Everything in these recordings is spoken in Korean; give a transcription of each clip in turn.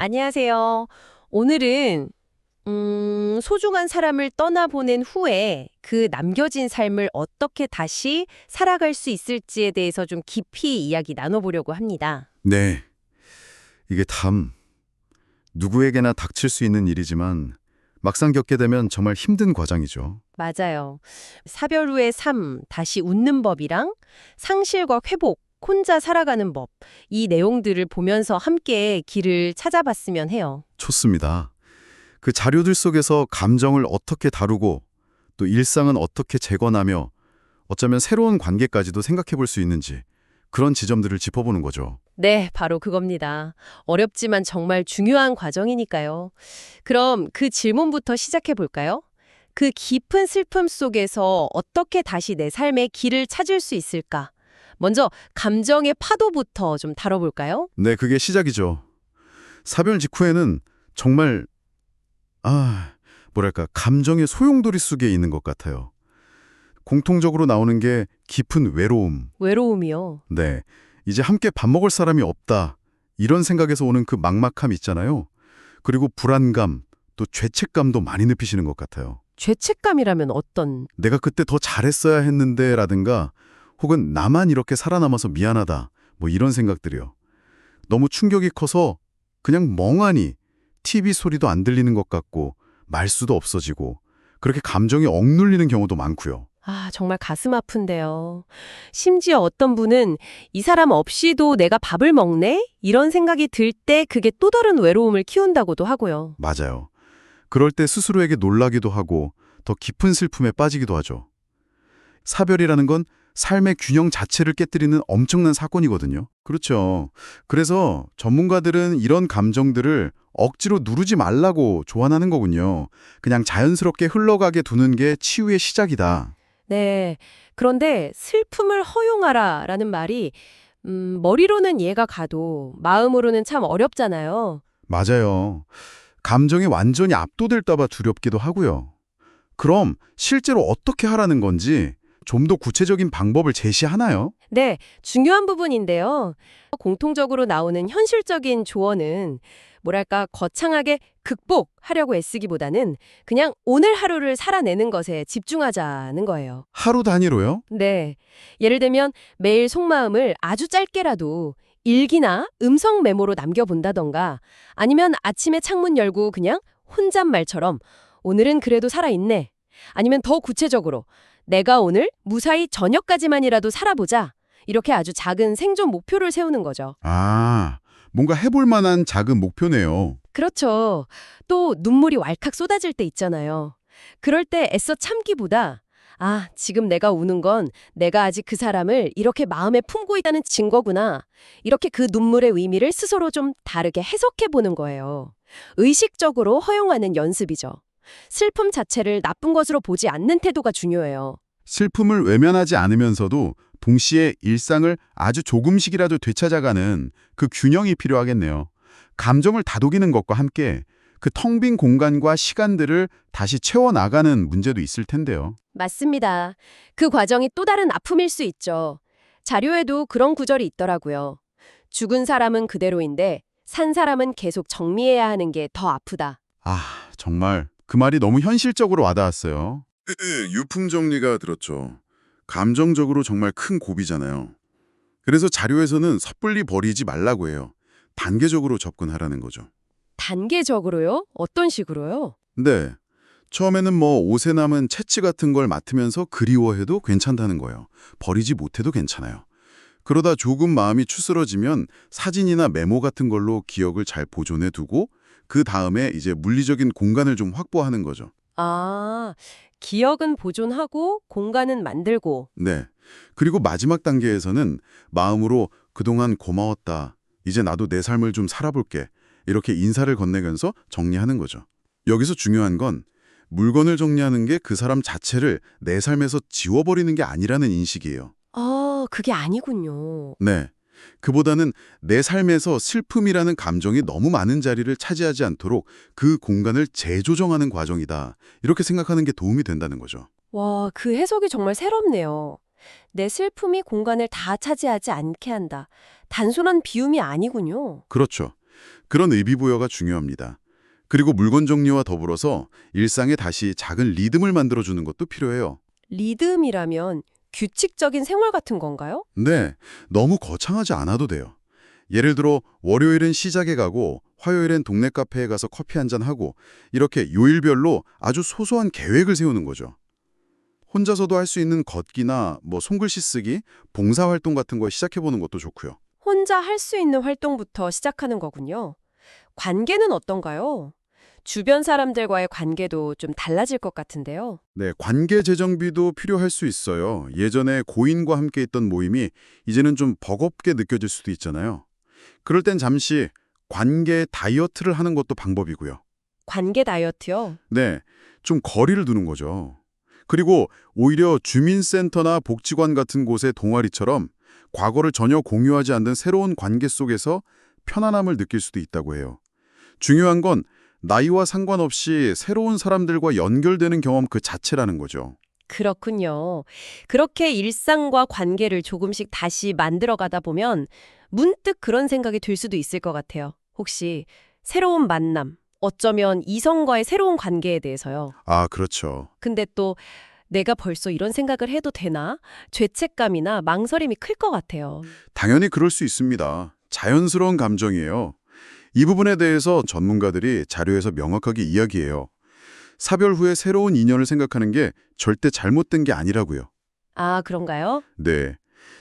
안녕하세요. 오늘은 소중한 사람을 떠나보낸 후에 그 남겨진 삶을 어떻게 다시 살아갈 수 있을지에 대해서 좀 깊이 이야기 나눠보려고 합니다. 네, 이게 참 누구에게나 닥칠 수 있는 일이지만 막상 겪게 되면 정말 힘든 과정이죠. 맞아요. 사별 후의 삶, 다시 웃는 법이랑 상실과 회복, 혼자 살아가는 법, 이 내용들을 보면서 함께 길을 찾아봤으면 해요. 좋습니다. 그 자료들 속에서 감정을 어떻게 다루고 또 일상은 어떻게 재건하며 어쩌면 새로운 관계까지도 생각해 볼 수 있는지 그런 지점들을 짚어보는 거죠. 네, 바로 그겁니다. 어렵지만 정말 중요한 과정이니까요. 그럼 그 질문부터 시작해 볼까요? 그 깊은 슬픔 속에서 어떻게 다시 내 삶의 길을 찾을 수 있을까? 먼저 감정의 파도부터 좀 다뤄볼까요? 네, 그게 시작이죠. 사별 직후에는 정말 뭐랄까 감정의 소용돌이 속에 있는 것 같아요. 공통적으로 나오는 게 깊은 외로움. 외로움이요. 네. 이제 함께 밥 먹을 사람이 없다. 이런 생각에서 오는 그 막막함 있잖아요. 그리고 불안감, 또 죄책감도 많이 느끼시는 것 같아요. 죄책감이라면 어떤? 내가 그때 더 잘했어야 했는데 라든가 혹은 나만 이렇게 살아남아서 미안하다. 뭐 이런 생각들이요. 너무 충격이 커서 그냥 멍하니 TV 소리도 안 들리는 것 같고 말수도 없어지고 그렇게 감정이 억눌리는 경우도 많고요. 아, 정말 가슴 아픈데요. 심지어 어떤 분은 이 사람 없이도 내가 밥을 먹네? 이런 생각이 들 때 그게 또 다른 외로움을 키운다고도 하고요. 맞아요. 그럴 때 스스로에게 놀라기도 하고 더 깊은 슬픔에 빠지기도 하죠. 사별이라는 건 삶의 균형 자체를 깨뜨리는 엄청난 사건이거든요. 그렇죠. 그래서 전문가들은 이런 감정들을 억지로 누르지 말라고 조언하는 거군요. 그냥 자연스럽게 흘러가게 두는 게 치유의 시작이다. 네. 그런데 슬픔을 허용하라라는 말이 머리로는 이해가 가도 마음으로는 참 어렵잖아요. 맞아요. 감정이 완전히 압도될까 봐 두렵기도 하고요. 그럼 실제로 어떻게 하라는 건지 좀 더 구체적인 방법을 제시하나요? 네, 중요한 부분인데요. 공통적으로 나오는 현실적인 조언은 뭐랄까 거창하게 극복하려고 애쓰기보다는 그냥 오늘 하루를 살아내는 것에 집중하자는 거예요. 하루 단위로요? 네. 예를 들면 매일 속마음을 아주 짧게라도 일기나 음성 메모로 남겨본다던가 아니면 아침에 창문 열고 그냥 혼잣말처럼 오늘은 그래도 살아있네. 아니면 더 구체적으로 내가 오늘 무사히 저녁까지만이라도 살아보자. 이렇게 아주 작은 생존 목표를 세우는 거죠. 뭔가 해볼 만한 작은 목표네요. 그렇죠. 또 눈물이 왈칵 쏟아질 때 있잖아요. 그럴 때 애써 참기보다 아, 지금 내가 우는 건 내가 아직 그 사람을 이렇게 마음에 품고 있다는 증거구나. 이렇게 그 눈물의 의미를 스스로 좀 다르게 해석해 보는 거예요. 의식적으로 허용하는 연습이죠. 슬픔 자체를 나쁜 것으로 보지 않는 태도가 중요해요. 슬픔을 외면하지 않으면서도 동시에 일상을 아주 조금씩이라도 되찾아가는 그 균형이 필요하겠네요. 감정을 다독이는 것과 함께 그 텅 빈 공간과 시간들을 다시 채워나가는 문제도 있을 텐데요. 맞습니다. 그 과정이 또 다른 아픔일 수 있죠. 자료에도 그런 구절이 있더라고요. 죽은 사람은 그대로인데 산 사람은 계속 정리해야 하는 게 더 아프다. 정말 그 말이 너무 현실적으로 와닿았어요. 유품 정리가 들었죠. 감정적으로 정말 큰 고비잖아요. 그래서 자료에서는 섣불리 버리지 말라고 해요. 단계적으로 접근하라는 거죠. 단계적으로요? 어떤 식으로요? 네. 처음에는 뭐 옷에 남은 채취 같은 걸 맡으면서 그리워해도 괜찮다는 거예요. 버리지 못해도 괜찮아요. 그러다 조금 마음이 추스러지면 사진이나 메모 같은 걸로 기억을 잘 보존해 두고 그 다음에 이제 물리적인 공간을 좀 확보하는 거죠. 아, 기억은 보존하고 공간은 만들고. 네. 그리고 마지막 단계에서는 마음으로 그동안 고마웠다. 이제 나도 내 삶을 좀 살아볼게. 이렇게 인사를 건네면서 정리하는 거죠. 여기서 중요한 건 물건을 정리하는 게 그 사람 자체를 내 삶에서 지워버리는 게 아니라는 인식이에요. 아, 그게 아니군요. 네. 그보다는 내 삶에서 슬픔이라는 감정이 너무 많은 자리를 차지하지 않도록 그 공간을 재조정하는 과정이다. 이렇게 생각하는 게 도움이 된다는 거죠. 와, 그 해석이 정말 새롭네요. 내 슬픔이 공간을 다 차지하지 않게 한다. 단순한 비움이 아니군요. 그렇죠. 그런 의미부여가 중요합니다. 그리고 물건 정리와 더불어서 일상에 다시 작은 리듬을 만들어주는 것도 필요해요. 리듬이라면 규칙적인 생활 같은 건가요? 네, 너무 거창하지 않아도 돼요. 예를 들어 월요일은 시작에 가고 화요일엔 동네 카페에 가서 커피 한잔 하고 이렇게 요일별로 아주 소소한 계획을 세우는 거죠. 혼자서도 할 수 있는 걷기나 손글씨 쓰기, 봉사활동 같은 거 시작해보는 것도 좋고요. 혼자 할 수 있는 활동부터 시작하는 거군요. 관계는 어떤가요? 주변 사람들과의 관계도 좀 달라질 것 같은데요. 네, 관계 재정비도 필요할 수 있어요. 예전에 고인과 함께 있던 모임이 이제는 좀 버겁게 느껴질 수도 있잖아요. 그럴 땐 잠시 관계 다이어트를 하는 것도 방법이고요. 관계 다이어트요? 네, 좀 거리를 두는 거죠. 그리고 오히려 주민센터나 복지관 같은 곳의 동아리처럼 과거를 전혀 공유하지 않는 새로운 관계 속에서 편안함을 느낄 수도 있다고 해요. 중요한 건 나이와 상관없이 새로운 사람들과 연결되는 경험 그 자체라는 거죠. 그렇군요. 그렇게 일상과 관계를 조금씩 다시 만들어가다 보면 문득 그런 생각이 들 수도 있을 것 같아요. 혹시 새로운 만남, 어쩌면 이성과의 새로운 관계에 대해서요. 아, 그렇죠. 근데 또 내가 벌써 이런 생각을 해도 되나? 죄책감이나 망설임이 클 것 같아요. 당연히 그럴 수 있습니다. 자연스러운 감정이에요. 이 부분에 대해서 전문가들이 자료에서 명확하게 이야기해요. 사별 후에 새로운 인연을 생각하는 게 절대 잘못된 게 아니라고요. 아, 그런가요? 네.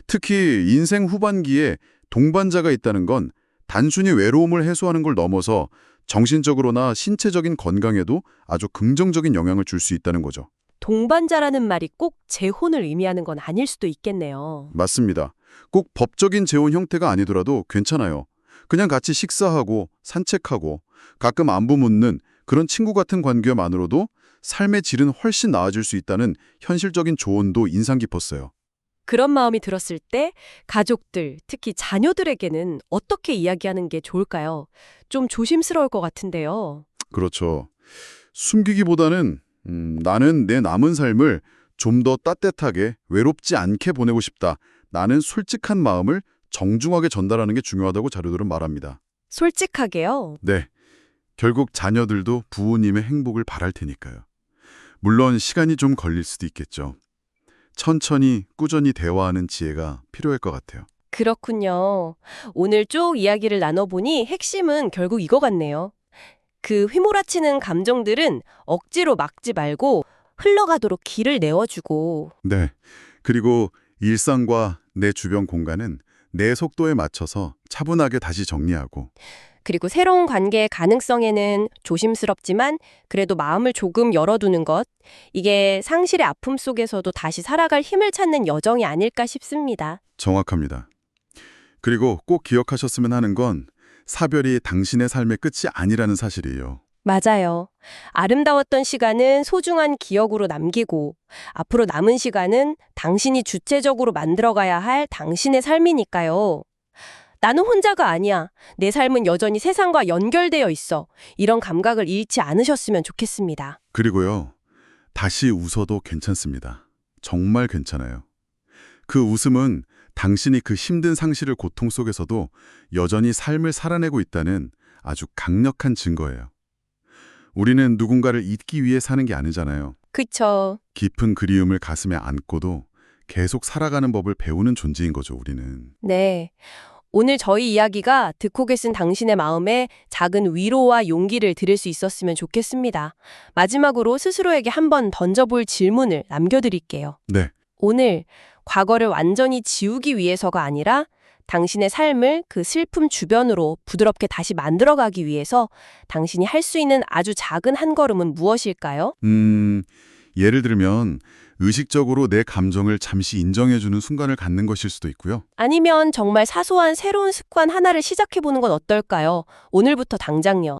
특히 인생 후반기에 동반자가 있다는 건 단순히 외로움을 해소하는 걸 넘어서 정신적으로나 신체적인 건강에도 아주 긍정적인 영향을 줄 수 있다는 거죠. 동반자라는 말이 꼭 재혼을 의미하는 건 아닐 수도 있겠네요. 맞습니다. 꼭 법적인 재혼 형태가 아니더라도 괜찮아요. 그냥 같이 식사하고 산책하고 가끔 안부 묻는 그런 친구 같은 관계만으로도 삶의 질은 훨씬 나아질 수 있다는 현실적인 조언도 인상 깊었어요. 그런 마음이 들었을 때 가족들, 특히 자녀들에게는 어떻게 이야기하는 게 좋을까요? 좀 조심스러울 것 같은데요. 그렇죠. 숨기기보다는 나는 내 남은 삶을 좀 더 따뜻하게 외롭지 않게 보내고 싶다. 나는 솔직한 마음을 정중하게 전달하는 게 중요하다고 자료들은 말합니다. 솔직하게요. 네. 결국 자녀들도 부모님의 행복을 바랄 테니까요. 물론 시간이 좀 걸릴 수도 있겠죠. 천천히 꾸준히 대화하는 지혜가 필요할 것 같아요. 그렇군요. 오늘 쭉 이야기를 나눠보니 핵심은 결국 이거 같네요. 그 휘몰아치는 감정들은 억지로 막지 말고 흘러가도록 길을 내어주고 네. 그리고 일상과 내 주변 공간은 내 속도에 맞춰서 차분하게 다시 정리하고 그리고 새로운 관계의 가능성에는 조심스럽지만 그래도 마음을 조금 열어두는 것 이게 상실의 아픔 속에서도 다시 살아갈 힘을 찾는 여정이 아닐까 싶습니다. 정확합니다. 그리고 꼭 기억하셨으면 하는 건 사별이 당신의 삶의 끝이 아니라는 사실이에요. 맞아요. 아름다웠던 시간은 소중한 기억으로 남기고 앞으로 남은 시간은 당신이 주체적으로 만들어가야 할 당신의 삶이니까요. 나는 혼자가 아니야. 내 삶은 여전히 세상과 연결되어 있어. 이런 감각을 잃지 않으셨으면 좋겠습니다. 그리고요. 다시 웃어도 괜찮습니다. 정말 괜찮아요. 그 웃음은 당신이 그 힘든 상실의 고통 속에서도 여전히 삶을 살아내고 있다는 아주 강력한 증거예요. 우리는 누군가를 잊기 위해 사는 게 아니잖아요. 그쵸. 깊은 그리움을 가슴에 안고도 계속 살아가는 법을 배우는 존재인 거죠, 우리는. 네. 오늘 저희 이야기가 듣고 계신 당신의 마음에 작은 위로와 용기를 드릴 수 있었으면 좋겠습니다. 마지막으로 스스로에게 한번 던져볼 질문을 남겨드릴게요. 네, 오늘 과거를 완전히 지우기 위해서가 아니라 당신의 삶을 그 슬픔 주변으로 부드럽게 다시 만들어가기 위해서 당신이 할 수 있는 아주 작은 한 걸음은 무엇일까요? 예를 들면 의식적으로 내 감정을 잠시 인정해주는 순간을 갖는 것일 수도 있고요. 아니면 정말 사소한 새로운 습관 하나를 시작해보는 건 어떨까요? 오늘부터 당장요.